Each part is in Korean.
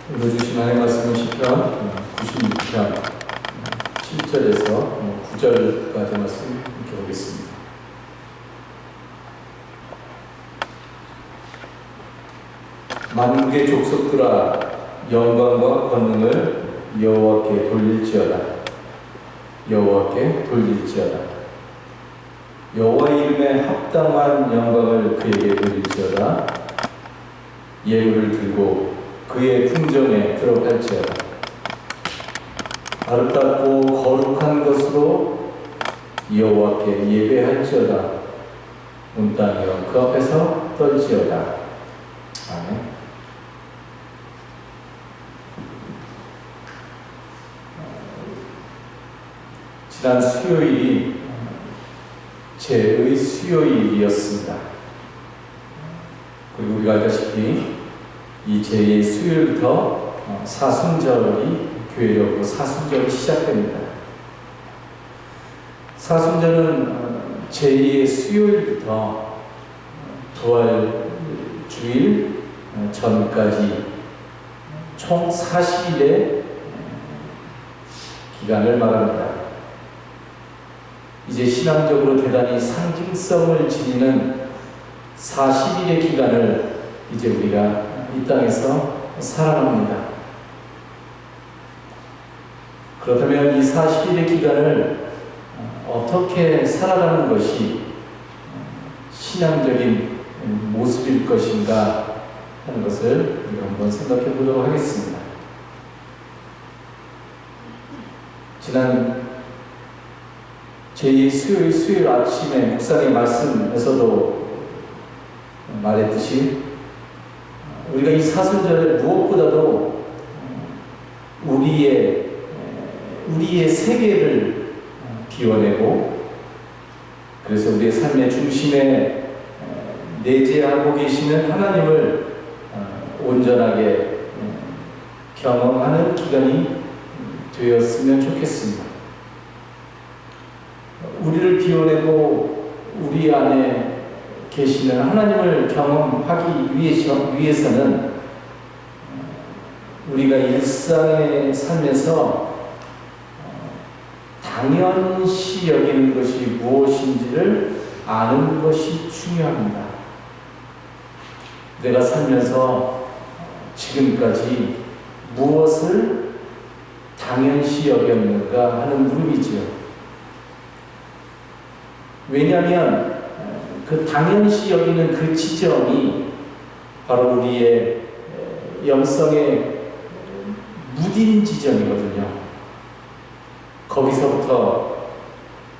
읽어주신 하나님의 말씀은 시편 96편 7절에서 9절까지 말씀 읽어보겠습니다. 만국의 족속들아 영광과 권능을 여호와께 돌릴지어다. 여호와께 돌릴지어다. 여호와의 이름에 합당한 영광을 그에게 돌릴지어다. 예물을 들고 그의 궁정에 들어갈지어다. 아름답고 거룩한 것으로 여호와께 예배할지어다. 온 땅이여 그 앞에서 떨지어다. 아멘. 지난 수요일이 제의 수요일이었습니다. 그리고 우리가 알다시피 이 제2의 수요일부터 사순절이 교회력으로 사순절이 시작됩니다. 사순절은 제2의 수요일부터 부활주일 전까지 총 40일의 기간을 말합니다. 이제 신앙적으로 대단히 상징성을 지니는 40일의 기간을 이제 우리가 이 땅에서 살아갑니다. 그렇다면 이 40일의 기간을 어떻게 살아가는 것이 신앙적인 모습일 것인가 하는 것을 우리가 한번 생각해 보도록 하겠습니다. 지난 제2 수요일 아침에 묵상의 말씀에서도 말했듯이 우리가 이 사순절에 무엇보다도 우리의 세계를 비워내고 그래서 우리의 삶의 중심에 내재하고 계시는 하나님을 온전하게 경험하는 기간이 되었으면 좋겠습니다. 우리를 비워내고 우리 안에 계시는 하나님을 경험하기 위해서는 우리가 일상의 삶에서 당연시 여기는 것이 무엇인지를 아는 것이 중요합니다. 내가 살면서 지금까지 무엇을 당연시 여겼는가 하는 물음이지요. 왜냐하면 그 당연시 여기는 그 지점이 바로 우리의 영성의 무딘 지점이거든요. 거기서부터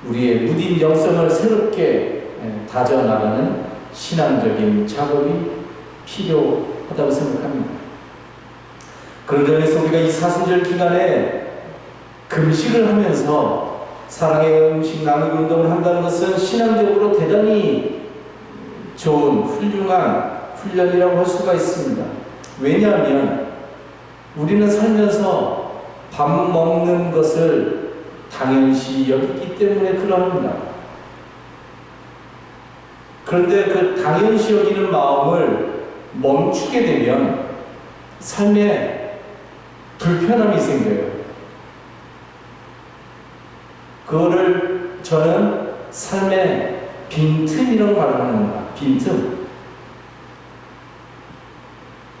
우리의 무딘 영성을 새롭게 다져나가는 신앙적인 작업이 필요하다고 생각합니다. 그런 점에서 우리가 이 사순절 기간에 금식을 하면서 사랑의 음식 나누기 운동을 한다는 것은 신앙적으로 대단히 좋은 훌륭한 훈련이라고 할 수가 있습니다. 왜냐하면 우리는 살면서 밥 먹는 것을 당연시 여기기 때문에 그러합니다. 그런데 그 당연시 여기는 마음을 멈추게 되면 삶에 불편함이 생겨요. 그거를 저는 삶의 빈틈이라고 말합니다. 빈틈.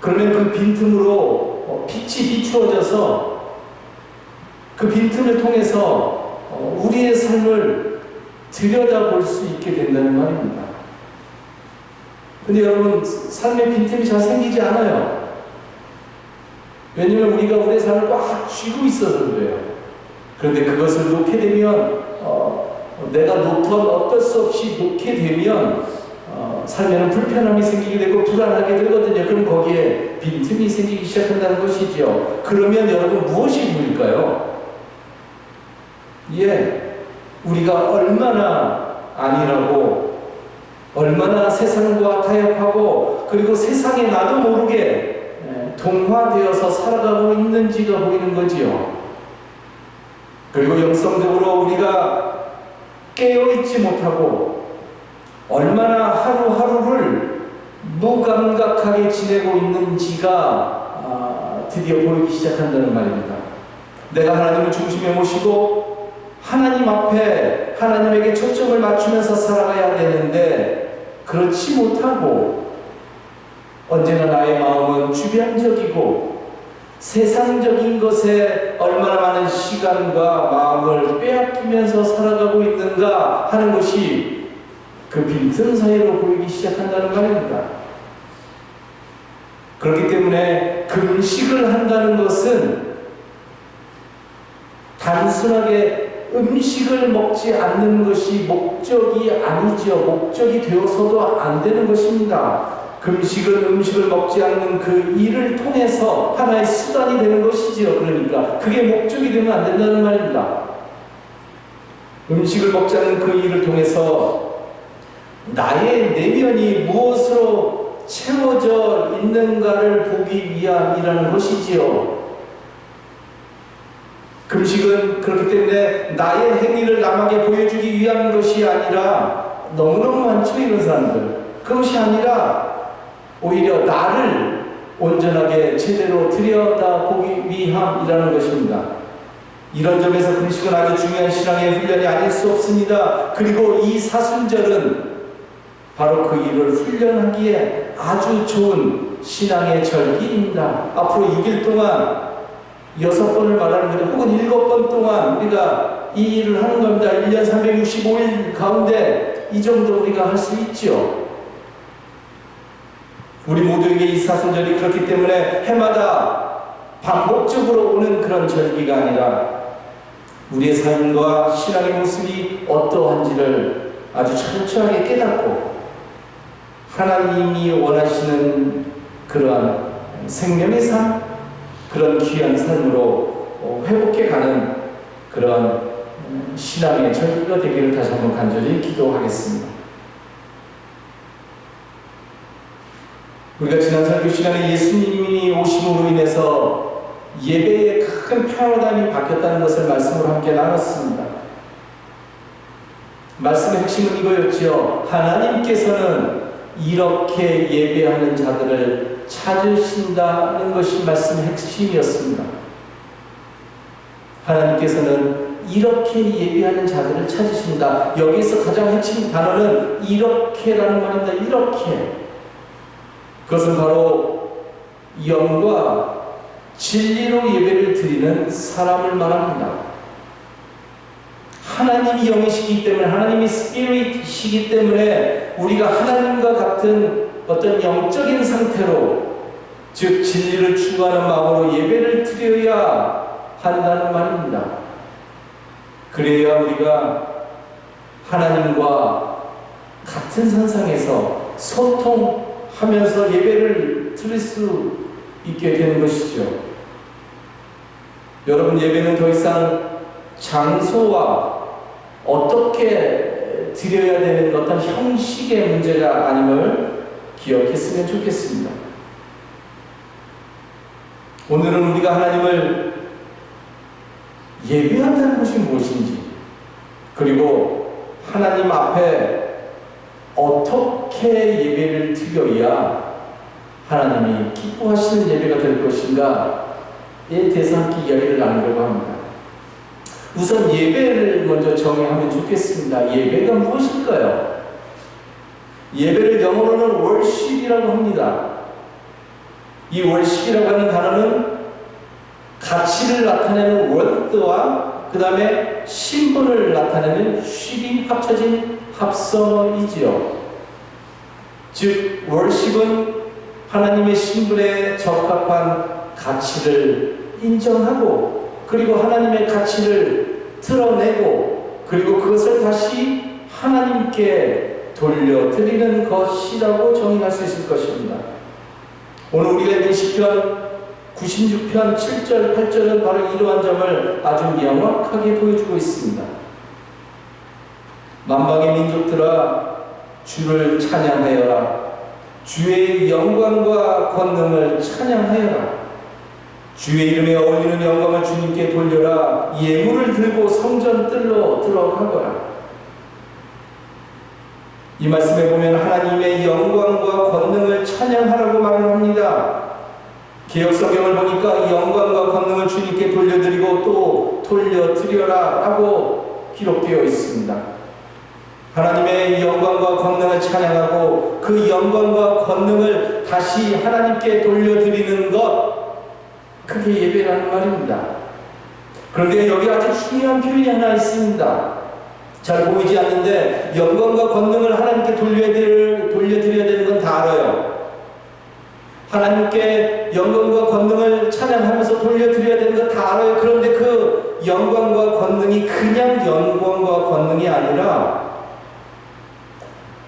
그러면 그 빈틈으로 빛이 비추어져서 그 빈틈을 통해서 우리의 삶을 들여다볼 수 있게 된다는 말입니다. 근데 여러분, 삶의 빈틈이 잘 생기지 않아요. 왜냐면 우리가 우리의 삶을 꽉 쥐고 있어서 그래요. 그런데 그것을 놓게 되면 내가 어쩔 수 없이 놓게 되면 삶에는 불편함이 생기게 되고 불안하게 되거든요. 그럼 거기에 빈틈이 생기기 시작한다는 것이죠. 그러면 여러분 무엇이 보일까요? 우리가 얼마나 안일하고 얼마나 세상과 타협하고 그리고 세상에 나도 모르게 동화되어서 살아가고 있는지가 보이는 거지요. 그리고 영성적으로 우리가 깨어있지 못하고 얼마나 하루하루를 무감각하게 지내고 있는지가 드디어 보이기 시작한다는 말입니다. 내가 하나님을 중심에 모시고 하나님 앞에 하나님에게 초점을 맞추면서 살아가야 되는데, 그렇지 못하고 언제나 나의 마음은 주변적이고 세상적인 것에 얼마나 많은 시간과 마음을 빼앗기면서 살아가고 있는가 하는 것이 그 빈틈 사이로 보이기 시작한다는 말입니다. 그렇기 때문에 금식을 한다는 것은 단순하게 음식을 먹지 않는 것이 목적이 아니죠. 목적이 되어서도 안 되는 것입니다. 금식은 음식을 먹지 않는 그 일을 통해서 하나의 수단이 되는 것이지요. 그러니까 그게 목적이 되면 안 된다는 말입니다. 음식을 먹지 않는 그 일을 통해서 나의 내면이 무엇으로 채워져 있는가를 보기 위함이라는 것이지요. 금식은 그렇기 때문에 나의 행위를 남에게 보여주기 위한 것이 아니라, 너무너무 많죠 이런 사람들. 그것이 아니라 오히려 나를 온전하게 제대로 들여다보기 위함이라는 것입니다. 이런 점에서 금식은 아주 중요한 신앙의 훈련이 아닐 수 없습니다. 그리고 이 사순절은 바로 그 일을 훈련하기에 아주 좋은 신앙의 절기입니다. 앞으로 6일 동안 6번을 말하는 거죠. 혹은 7번 동안 우리가 이 일을 하는 겁니다. 1년 365일 가운데 이 정도 우리가 할 수 있죠. 우리 모두에게 이 사순절이 그렇기 때문에 해마다 반복적으로 오는 그런 절기가 아니라 우리의 삶과 신앙의 모습이 어떠한지를 아주 철저하게 깨닫고 하나님이 원하시는 그러한 생명의 삶, 그런 귀한 삶으로 회복해가는 그러한 신앙의 절기가 되기를 다시 한번 간절히 기도하겠습니다. 우리가 지난 설교 시간에 예수님이 오심으로 인해서 예배의 큰 패러다임이 바뀌었다는 것을 말씀으로 함께 나눴습니다. 말씀의 핵심은 이거였죠. 하나님께서는 이렇게 예배하는 자들을 찾으신다는 것이 말씀의 핵심이었습니다. 하나님께서는 이렇게 예배하는 자들을 찾으신다. 여기서 가장 핵심 단어는 이렇게라는 말입니다. 이렇게. 그것은 바로 영과 진리로 예배를 드리는 사람을 말합니다. 하나님이 영이시기 때문에, 하나님이 스피릿이시기 때문에 우리가 하나님과 같은 어떤 영적인 상태로, 즉 진리를 추구하는 마음으로 예배를 드려야 한다는 말입니다. 그래야 우리가 하나님과 같은 선상에서 소통하면서 예배를 드릴 수 있게 되는 것이죠. 여러분, 예배는 더 이상 장소와 어떻게 드려야 되는 어떤 형식의 문제가 아님을 기억했으면 좋겠습니다. 오늘은 우리가 하나님을 예배한다는 것이 무엇인지, 그리고 하나님 앞에 어떻게 예배를 드려야 하나님이 기뻐하시는 예배가 될 것인가에 대해서 함께 이야기를 나누려고 합니다. 우선 예배를 먼저 정의하면 좋겠습니다. 예배가 무엇일까요? 예배를 영어로는 worship이라고 합니다. 이 worship이라고 하는 단어는 가치를 나타내는 word와 그 다음에 신분을 나타내는 ship이 합쳐진 합성어이지요. 즉 worship은 하나님의 신분에 적합한 가치를 인정하고, 그리고 하나님의 가치를 드러내고, 그리고 그것을 다시 하나님께 돌려드리는 것이라고 정의할 수 있을 것입니다. 오늘 우리가 읽은 시편 96편 7절 8절은 바로 이러한 점을 아주 명확하게 보여주고 있습니다. 만방의 민족들아 주를 찬양하여라. 주의 영광과 권능을 찬양하여라. 주의 이름에 어울리는 영광을 주님께 돌려라. 예물을 들고 성전 뜰로 들어가거라. 이 말씀에 보면 하나님의 영광과 권능을 찬양하라고 말을 합니다. 개역 성경을 보니까 이 영광과 권능을 주님께 돌려드리고 또 돌려드려라 라고 기록되어 있습니다. 하나님의 영광과 권능을 찬양하고 그 영광과 권능을 다시 하나님께 돌려드리는 것, 그게 예배라는 말입니다. 그런데 여기 아주 중요한 표현이 하나 있습니다. 잘 보이지 않는데 영광과 권능을 하나님께 돌려드려야 되는 건 다 알아요. 하나님께 영광과 권능을 찬양하면서 돌려드려야 되는 거 다 알아요. 그런데 그 영광과 권능이 그냥 영광과 권능이 아니라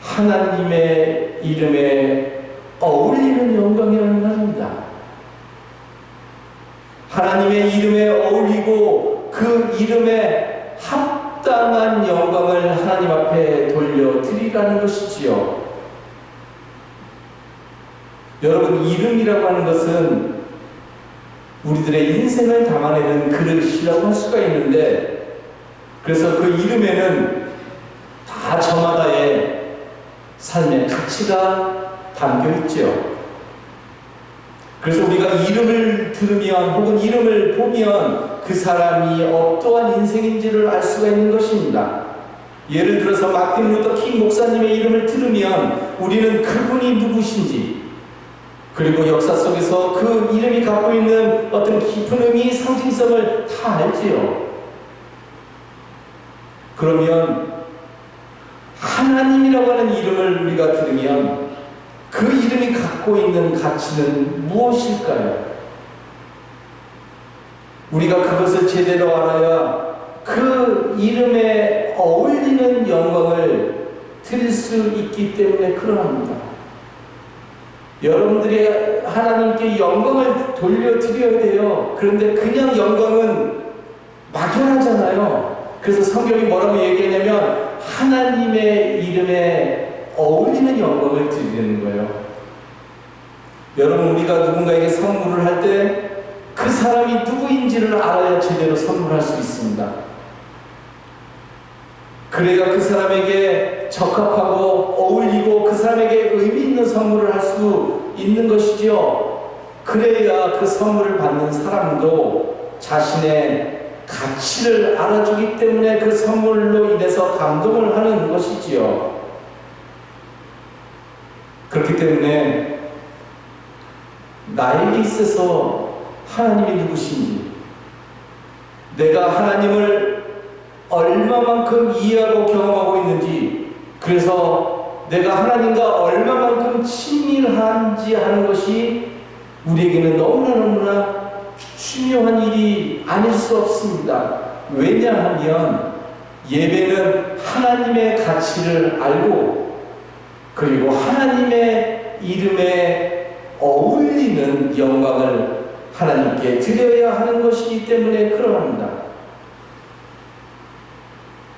하나님의 이름에 어울리는 영광이라는 말입니다. 하나님의 이름에 어울리고 그 이름에 합당한 영광을 하나님 앞에 돌려드리라는 것이지요. 여러분, 이름이라고 하는 것은 우리들의 인생을 담아내는 그릇이라고 할 수가 있는데, 그래서 그 이름에는 다 저마다의 삶의 가치가 담겨 있죠. 그래서 우리가 이름을 들으면 혹은 이름을 보면 그 사람이 어떠한 인생인지를 알 수가 있는 것입니다. 예를 들어서 마틴 루터 킹 목사님의 이름을 들으면 우리는 그분이 누구신지, 그리고 역사 속에서 그 이름이 갖고 있는 어떤 깊은 의미, 상징성을 다 알지요. 그러면 하나님이라고 하는 이름을 우리가 들으면 그 이름이 갖고 있는 가치는 무엇일까요? 우리가 그것을 제대로 알아야 그 이름에 어울리는 영광을 드릴 수 있기 때문에 그러합니다. 여러분들이 하나님께 영광을 돌려드려야 돼요. 그런데 그냥 영광은 막연하잖아요. 그래서 성경이 뭐라고 얘기하냐면 하나님의 이름에 어울리는 영광을 드리는 거예요. 여러분, 우리가 누군가에게 선물을 할 때 그 사람이 누구인지를 알아야 제대로 선물할 수 있습니다. 그래야 그 사람에게 적합하고 어울리고 그 사람에게 의미 있는 선물을 할 수 있는 것이죠. 그래야 그 선물을 받는 사람도 자신의 가치를 알아주기 때문에 그 선물로 인해서 감동을 하는 것이지요. 그렇기 때문에 나에게 있어서 하나님이 누구신지, 내가 하나님을 얼마만큼 이해하고 경험하고 있는지, 그래서 내가 하나님과 얼마만큼 친밀한지 하는 것이 우리에게는 너무나 중요한 일이 아닐 수 없습니다. 왜냐하면 예배는 하나님의 가치를 알고 그리고 하나님의 이름에 어울리는 영광을 하나님께 드려야 하는 것이기 때문에 그러합니다.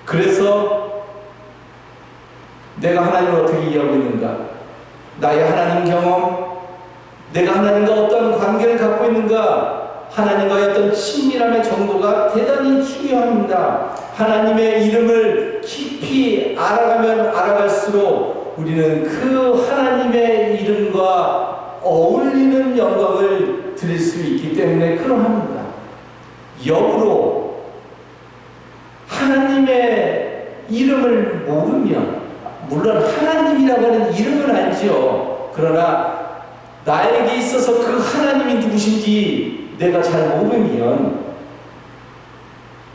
그래서 내가 하나님을 어떻게 이해하고 있는가? 나의 하나님 경험, 내가 하나님과 어떤 관계를 갖고 있는가? 하나님과의 어떤 친밀함의 정도가 대단히 중요합니다. 하나님의 이름을 깊이 알아가면 알아갈수록 우리는 그 하나님의 이름과 어울리는 영광을 드릴 수 있기 때문에 그러합니다. 역으로 하나님의 이름을 모르면, 물론 하나님이라고 하는 이름은 알죠. 그러나 나에게 있어서 그 하나님이 누구신지 내가 잘 모르면,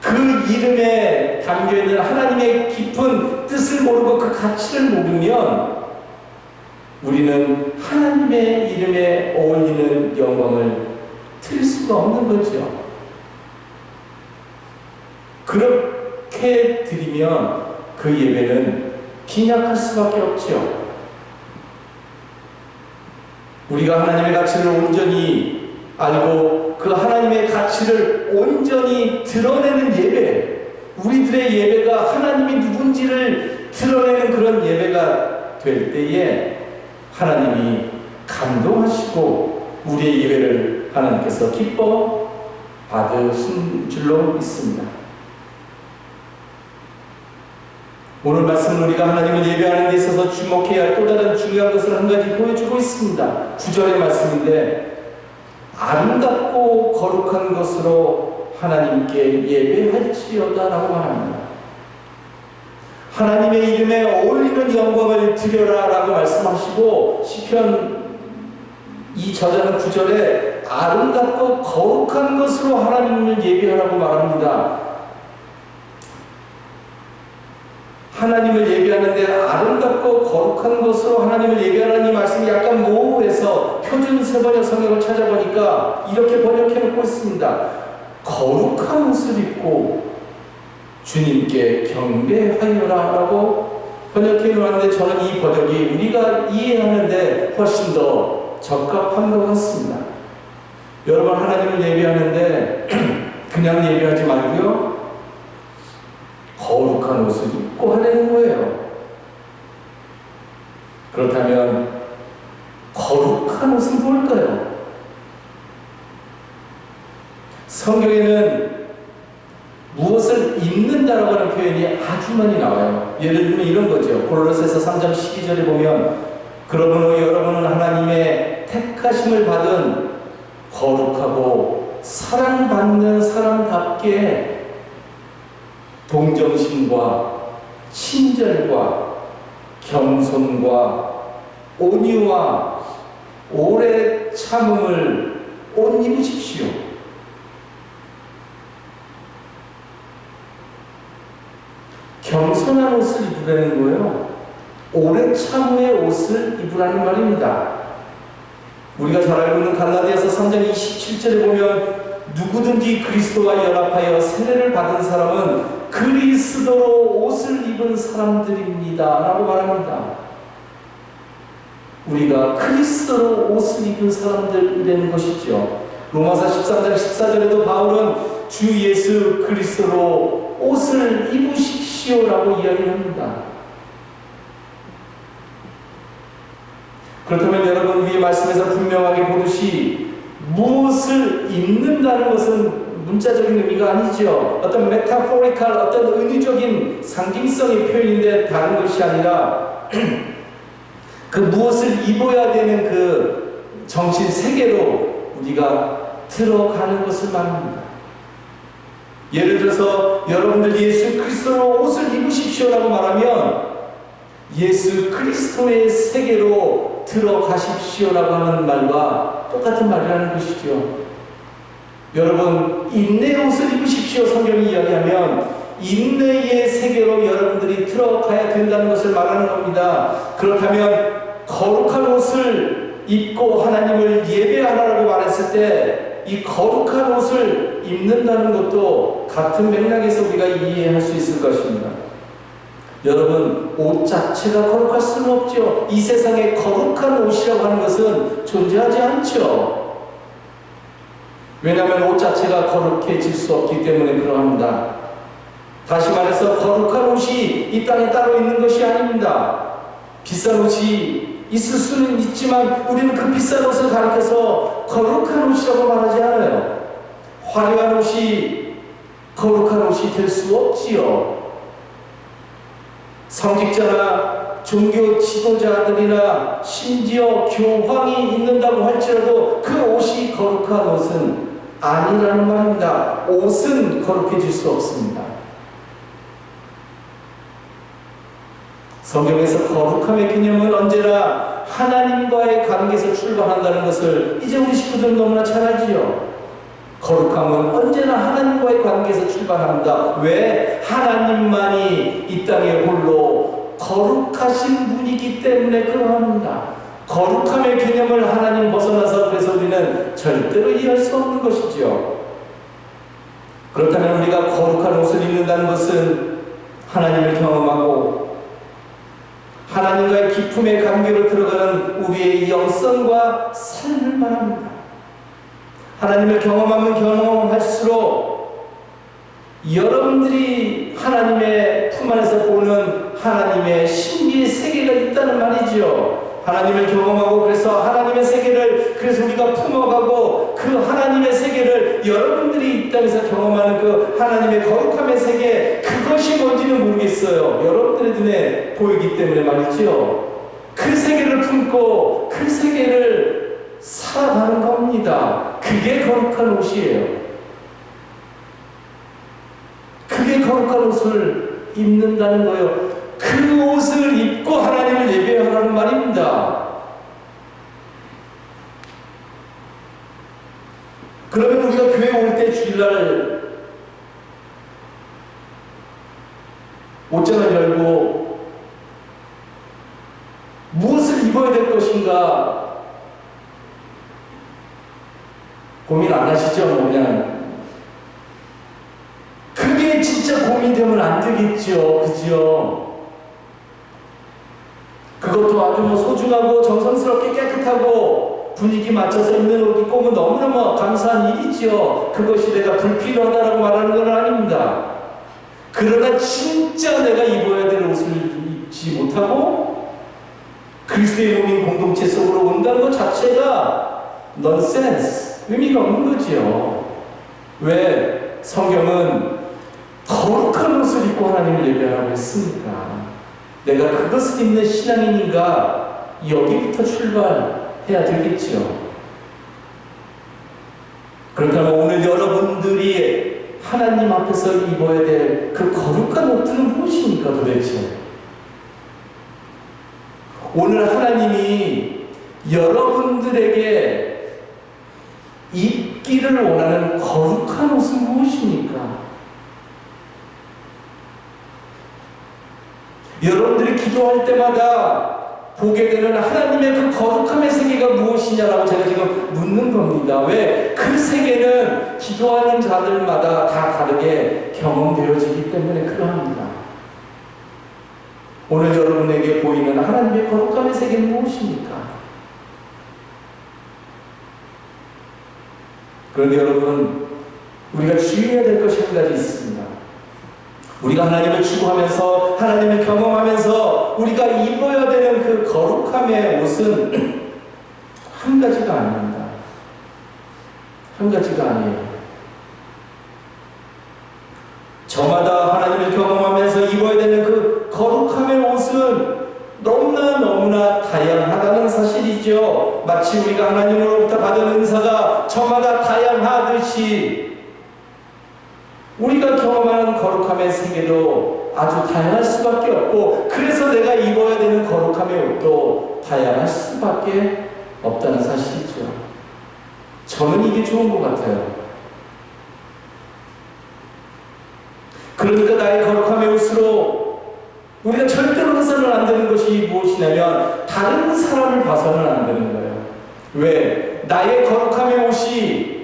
그 이름에 담겨있는 하나님의 깊은 뜻을 모르고 그 가치를 모르면 우리는 하나님의 이름에 어울리는 영광을 드릴 수가 없는 거죠. 그렇게 드리면 그 예배는 빈약할 수밖에 없죠. 우리가 하나님의 가치를 온전히 알고 그 하나님의 가치를 온전히 드러내는 예배, 우리들의 예배가 하나님이 누군지를 드러내는 그런 예배가 될 때에 하나님이 감동하시고 우리의 예배를 하나님께서 기뻐 받으신 줄로 믿습니다. 오늘 말씀은 우리가 하나님을 예배하는 데 있어서 주목해야 할 또 다른 중요한 것을 한 가지 보여주고 있습니다. 9절의 말씀인데, 아름답고 거룩한 것으로 하나님께 예배할지어다라고 말합니다. 하나님의 이름에 어울리는 영광을 드려라라고 말씀하시고 시편 이 저자는 9절에 아름답고 거룩한 것으로 하나님을 예배하라고 말합니다. 하나님을 예배하는데 아름답고 거룩한 것으로 하나님을 예배하라는 이 말씀이 약간 모호해서 표준 세번역 성경을 찾아보니까 이렇게 번역해 놓고 있습니다. 거룩한 옷을 입고 주님께 경배하여라 라고 번역해 놓았는데 저는 이 번역이 우리가 이해하는데 훨씬 더 적합한 것 같습니다. 여러분 하나님을 예배하는데 그냥 예배하지 말고요. 거룩한 옷을 입고 하는 거예요. 그렇다면 거룩한 옷은 뭘까요? 성경에는 무엇을 입는다라고 하는 표현이 아주 많이 나와요. 예를 들면 이런 거죠. 골로새서 3장 12절에 보면 그러므로 여러분은 하나님의 택하심을 받은 거룩하고 사랑받는 사람답게 동정심과 친절과 겸손과 온유와 오래 참음을 옷 입으십시오. 겸손한 옷을 입으라는 거예요. 오래 참음의 옷을 입으라는 말입니다. 우리가 잘 알고 있는 갈라디아서 3장 27절에 보면 누구든지 그리스도와 연합하여 세례를 받은 사람은 그리스도로 옷을 입은 사람들입니다 라고 말합니다. 우리가 그리스도로 옷을 입은 사람들이라는 것이죠. 로마서 13장 14절에도 바울은 주 예수 그리스도로 옷을 입으십시오라고 이야기합니다. 그렇다면 여러분 위의 말씀에서 분명하게 보듯이 무엇을 입는다는 것은 문자적인 의미가 아니죠. 어떤 메타포리칼, 어떤 은유적인 상징성의 표현인데 다른 것이 아니라 그 무엇을 입어야 되는 그 정신 세계로 우리가 들어가는 것을 말합니다. 예를 들어서 여러분들 예수 그리스도로 옷을 입으십시오라고 말하면 예수 그리스도의 세계로 들어가십시오라고 하는 말과 똑같은 말이라는 것이죠. 여러분 인내의 옷을 입으십시오 성경이 이야기하면 인내의 세계로 여러분들이 들어가야 된다는 것을 말하는 겁니다. 그렇다면 거룩한 옷을 입고 하나님을 예배하라고 말했을 때 이 거룩한 옷을 입는다는 것도 같은 맥락에서 우리가 이해할 수 있을 것입니다. 여러분 옷 자체가 거룩할 수는 없죠. 이 세상에 거룩한 옷이라고 하는 것은 존재하지 않죠. 왜냐하면 옷 자체가 거룩해질 수 없기 때문에 그러합니다. 다시 말해서 거룩한 옷이 이 땅에 따로 있는 것이 아닙니다. 비싼 옷이 있을 수는 있지만 우리는 그 비싼 옷을 가리켜서 거룩한 옷이라고 말하지 않아요. 화려한 옷이 거룩한 옷이 될 수 없지요. 성직자나 종교 지도자들이나 심지어 교황이 입는다고 할지라도 그 옷이 거룩한 옷은 아니라는 말입니다. 옷은 거룩해질 수 없습니다. 성경에서 거룩함의 개념은 언제나 하나님과의 관계에서 출발한다는 것을 이제 우리 식구들은 너무나 잘 알지요. 거룩함은 언제나 하나님과의 관계에서 출발합니다. 왜? 하나님만이 이 땅에 홀로 거룩하신 분이기 때문에 그러합니다. 거룩함의 개념을 하나님 벗어나서 그래서 우리는 절대로 이해할 수 없는 것이죠. 그렇다면 우리가 거룩한 옷을 입는다는 것은 하나님을 경험하고 하나님과의 기쁨의 관계로 들어가는 우리의 영성과 삶을 말합니다. 하나님을 경험하면 경험할수록 여러분들이 하나님의 품 안에서 보는 하나님의 신비의 세계가 있다는 말이죠. 하나님을 경험하고 그래서 하나님의 세계를 그래서 우리가 품어가고 그 하나님의 세계를 여러분들이 이 땅에서 경험하는 그 하나님의 거룩함의 세계 그것이 뭔지는 모르겠어요. 여러분들의 눈에 보이기 때문에 말이죠. 그 세계를 품고 그 세계를 살아가는 겁니다. 그게 거룩한 옷이에요. 그게 거룩한 옷을 입는다는 거예요. 그 옷을 입고 하나님을 예배하라는 말입니다. 그러면 우리가 교회 올 때 주일날 옷장을 열고 무엇을 입어야 될 것인가 고민 안 하시죠? 뭐 그냥 그게 진짜 고민되면 안 되겠죠. 그죠? 그것도 아주 뭐 소중하고 정성스럽게 깨끗하고 분위기 맞춰서 입는 옷 입고 오면 너무너무 감사한 일이죠. 그것이 내가 불필요하다고 말하는 건 아닙니다. 그러나 진짜 내가 입어야 될 옷을 입지 못하고 그리스도의 몸인 공동체 속으로 온다는 것 자체가 넌센스, 의미가 없는 거지요. 왜? 성경은 거룩한 옷을 입고 하나님을 예배하라고 했으니까. 내가 그것을 입는 신앙인인가 여기부터 출발해야 되겠죠. 그렇다면 오늘 여러분들이 하나님 앞에서 입어야 될 그 거룩한 옷들은 무엇입니까 도대체? 오늘 하나님이 여러분들에게 입기를 원하는 거룩한 옷은 무엇입니까? 여러분들이 기도할 때마다 보게 되는 하나님의 그 거룩함의 세계가 무엇이냐라고 제가 지금 묻는 겁니다. 왜? 그 세계는 기도하는 자들마다 다 다르게 경험되어지기 때문에 그러합니다. 오늘 여러분에게 보이는 하나님의 거룩함의 세계는 무엇입니까? 그런데 여러분, 우리가 주의해야 될 것이 한 가지 있습니다. 우리가 하나님을 추구하면서 하나님을 경험하면서 우리가 입어야 되는 그 거룩함의 옷은 한 가지가 아닙니다. 한 가지가 아니에요. 저마다 하나님을 경험하면서 입어야 되는 그 거룩함의 옷은 너무나 다양하다는 사실이죠. 마치 우리가 하나님으로부터 받은 은사가 저마다 다양하듯이 우리가 경험하는 거룩함의 세계도 아주 다양할 수밖에 없고, 그래서 내가 입어야 되는 거룩함의 옷도 다양할 수밖에 없다는 사실이죠. 저는 이게 좋은 것 같아요. 그러니까 나의 거룩함의 옷으로 우리가 절대로 해서는 안 되는 것이 무엇이냐면 다른 사람을 봐서는 안 되는 거예요. 왜? 나의 거룩함의 옷이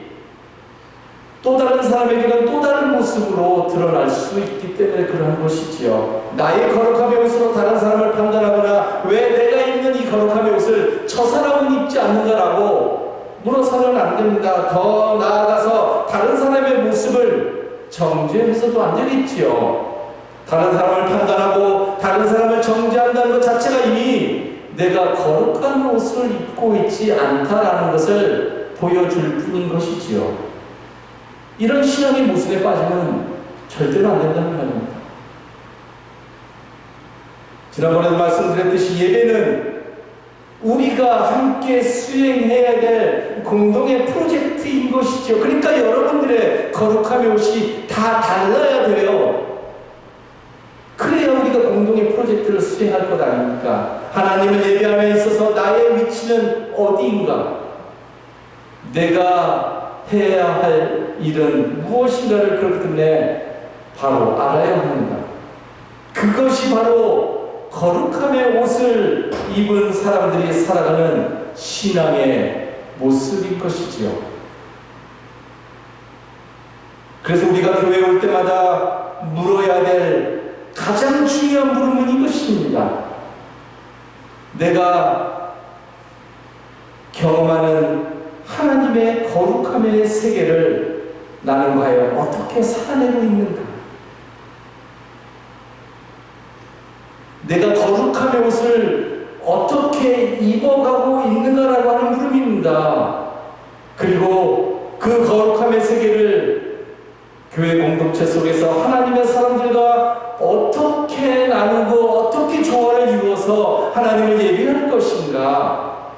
또 다른 사람에게는 또 다른 모습으로 드러날 수 있기 때문에 그러한 것이지요. 나의 거룩함의 옷으로 다른 사람을 판단하거나 왜 내가 입는 이 거룩함의 옷을 저 사람은 입지 않는가라고 물어서는 안 됩니다. 더 나아가서 다른 사람의 모습을 정죄해서도 안 되겠지요. 다른 사람을 판단하고 다른 사람을 정죄한다는 것 자체가 이미 내가 거룩한 옷을 입고 있지 않다라는 것을 보여줄 뿐인 것이지요. 이런 신앙의 모순에 빠지면 절대로 안 된다는 말입니다. 지난번에도 말씀드렸듯이 예배는 우리가 함께 수행해야 될 공동의 프로젝트인 것이죠. 그러니까 여러분들의 거룩함의 옷이 다 달라야 돼요. 그래야 우리가 공동의 프로젝트를 수행할 것 아닙니까? 하나님을 예배함에 있어서 나의 위치는 어디인가? 내가 해야 할 일은 무엇인가를 그렇기 때문에 바로 알아야 합니다. 그것이 바로 거룩함의 옷을 입은 사람들이 살아가는 신앙의 모습인 것이지요. 그래서 우리가 교회에 올 때마다 물어야 될 가장 중요한 물음은 이것입니다. 내가 경험하는 하나님의 거룩함의 세계를 나는 과연 어떻게 살아내고 있는가? 내가 거룩함의 옷을 어떻게 입어가고 있는가라고 하는 물음입니다. 그리고 그 거룩함의 세계를 교회 공동체 속에서 하나님의 사람들과 어떻게 나누고 어떻게 조화를 이루어서 하나님을 예배할 것인가?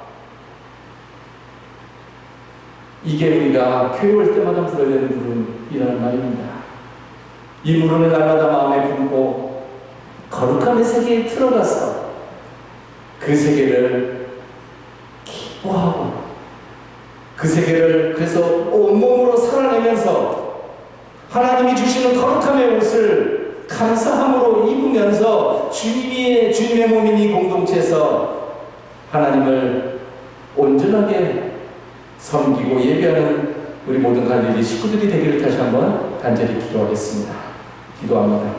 이게 우리가 교회 올 때마다 불어야 되는 물음이라는 말입니다. 이 물음을 날마다 마음에 품고 거룩함의 세계에 들어가서 그 세계를 기뻐하고 그 세계를 그래서 온몸으로 살아내면서 하나님이 주시는 거룩함의 옷을 감사함으로 입으면서 주님의 몸인 이 공동체에서 하나님을 온전하게 섬기고 예배하는 우리 모든 갈릴리 식구들이 되기를 다시 한번 간절히 기도하겠습니다. 기도합니다.